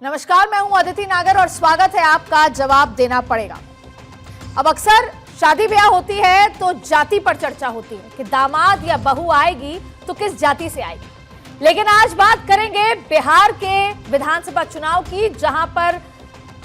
नमस्कार, मैं हूं अदिति नागर और स्वागत है आपका जवाब देना पड़ेगा। अब अक्सर शादी ब्याह होती है तो जाति पर चर्चा होती है कि दामाद या बहू आएगी तो किस जाति से आएगी, लेकिन आज बात करेंगे बिहार के विधानसभा चुनाव की, जहां पर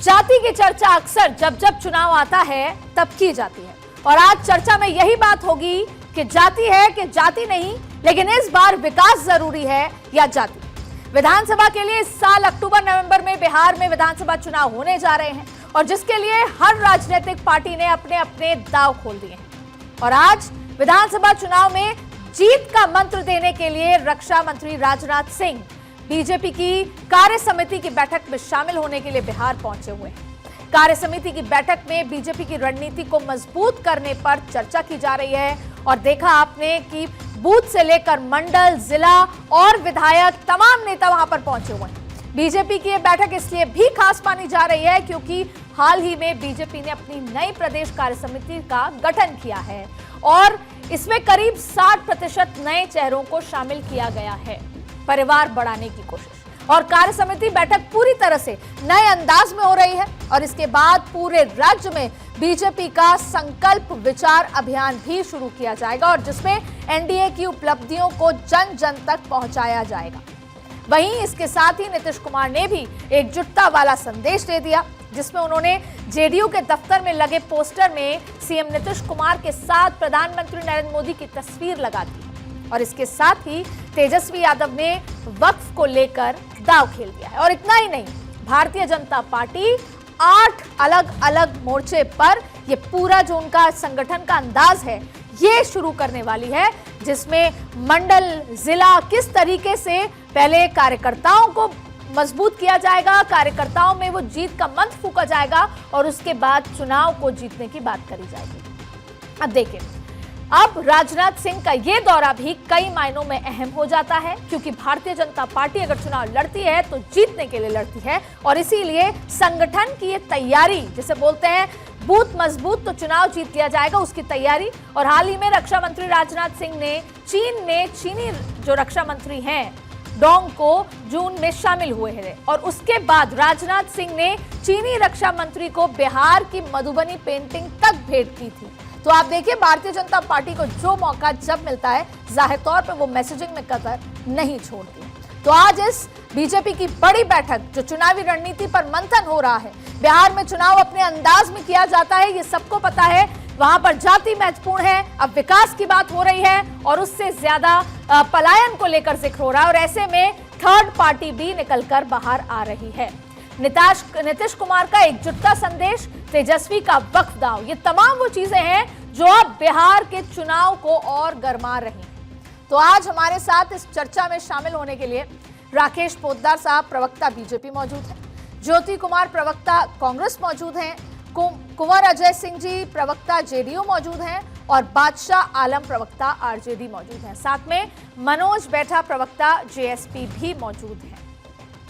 जाति की चर्चा अक्सर जब जब चुनाव आता है तब की जाती है। और आज चर्चा में यही बात होगी कि जाति है कि जाति नहीं, लेकिन इस बार विकास जरूरी है या जाति। विधानसभा के लिए इस साल अक्टूबर नवंबर में बिहार में विधानसभा चुनाव होने जा रहे हैं और जिसके लिए हर राजनीतिक पार्टी ने अपने अपने दांव खोल दिए हैं। और आज विधानसभा चुनाव में जीत का मंत्र देने के लिए रक्षा मंत्री राजनाथ सिंह बीजेपी की कार्य समिति की बैठक में शामिल होने के लिए बिहार पहुंचे हुए हैं। कार्य समिति की बैठक में बीजेपी की रणनीति को मजबूत करने पर चर्चा की जा रही है और देखा आपने कि बूथ से लेकर मंडल, जिला और विधायक तमाम नेता वहां पर पहुंचे हुए हैं। बीजेपी की यह बैठक इसलिए भी खास मानी जा रही है क्योंकि हाल ही में बीजेपी ने अपनी नई प्रदेश कार्य समिति का गठन किया है और इसमें करीब 60% नए चेहरों को शामिल किया गया है परिवार बढ़ाने की कोशिश। और कार्य समिति बैठक पूरी तरह से नए अंदाज में हो रही है और इसके बाद पूरे राज्य में बीजेपी का संकल्प विचार अभियान भी शुरू किया जाएगा और जिसमें एनडीए की उपलब्धियों को जन जन तक पहुंचाया जाएगा। वहीं इसके साथ ही नीतीश कुमार ने भी एकजुटता वाला संदेश दे दिया, जिसमें उन्होंने जेडीयू के दफ्तर में लगे पोस्टर में सीएम नीतीश कुमार के साथ प्रधानमंत्री नरेंद्र मोदी की तस्वीर लगा दी और इसके साथ ही तेजस्वी यादव ने वक्फ को लेकर दांव खेल दिया है। और इतना ही नहीं, भारतीय जनता पार्टी 8 अलग अलग मोर्चे पर ये पूरा जो उनका संगठन का अंदाज है ये शुरू करने वाली है, जिसमें मंडल, जिला किस तरीके से पहले कार्यकर्ताओं को मजबूत किया जाएगा, कार्यकर्ताओं में वो जीत का मंत्र फूंका जाएगा और उसके बाद चुनाव को जीतने की बात करी जाएगी। अब देखिए, अब राजनाथ सिंह का ये दौरा भी कई मायनों में अहम हो जाता है क्योंकि भारतीय जनता पार्टी अगर चुनाव लड़ती है तो जीतने के लिए लड़ती है और इसीलिए संगठन की ये तैयारी, जिसे बोलते हैं बूथ मजबूत तो चुनाव जीत लिया जाएगा, उसकी तैयारी। और हाल ही में रक्षा मंत्री राजनाथ सिंह ने चीन में चीनी जो रक्षा मंत्री हैं डोंग को जून में शामिल हुए हैं और उसके बाद राजनाथ सिंह ने चीनी रक्षा मंत्री को बिहार की मधुबनी पेंटिंग तक भेंट की थी। तो आप देखिए, भारतीय जनता पार्टी को जो मौका जब मिलता है जाहिर तौर पर वो मैसेजिंग में कतर नहीं छोड़ती। तो आज इस बीजेपी की बड़ी बैठक जो चुनावी रणनीति पर मंथन हो रहा है, बिहार में चुनाव अपने अंदाज में किया जाता है, ये सबको पता है। वहां पर जाति महत्वपूर्ण है, अब विकास की बात हो रही है और उससे ज्यादा पलायन को लेकर जिक्र हो रहा है और ऐसे में थर्ड पार्टी भी निकलकर बाहर आ रही है। नीतीश कुमार का एकजुटता संदेश, तेजस्वी का वक्फ दांव, ये तमाम वो चीजें हैं जो अब बिहार के चुनाव को और गरमा रही हैं। तो आज हमारे साथ इस चर्चा में शामिल होने के लिए राकेश पोद्दार साहब, प्रवक्ता बीजेपी मौजूद हैं, ज्योति कुमार, प्रवक्ता कांग्रेस मौजूद हैं, कुंवर अजय सिंह जी, प्रवक्ता जेडीयू मौजूद हैं और बादशाह आलम, प्रवक्ता आरजेडी मौजूद हैं। साथ में मनोज बैठा, प्रवक्ता जेएसपी भी मौजूद हैं।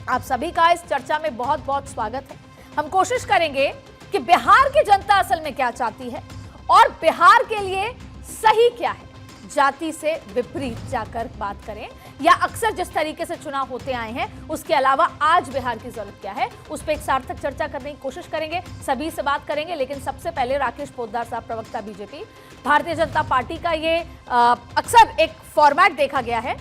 आप सभी का इस चर्चा में बहुत बहुत स्वागत है। हम कोशिश करेंगे कि बिहार की जनता असल में क्या चाहती है और बिहार के लिए सही क्या है, जाति से विपरीत जाकर बात करें या अक्सर जिस तरीके से चुनाव होते आए हैं उसके अलावा आज बिहार की जरूरत क्या है, उस पर एक सार्थक चर्चा करने की कोशिश करेंगे। सभी से बात करेंगे, लेकिन सबसे पहले राकेश पोद्दार साहब, प्रवक्ता बीजेपी। भारतीय जनता पार्टी का ये अक्सर एक फॉर्मेट देखा गया है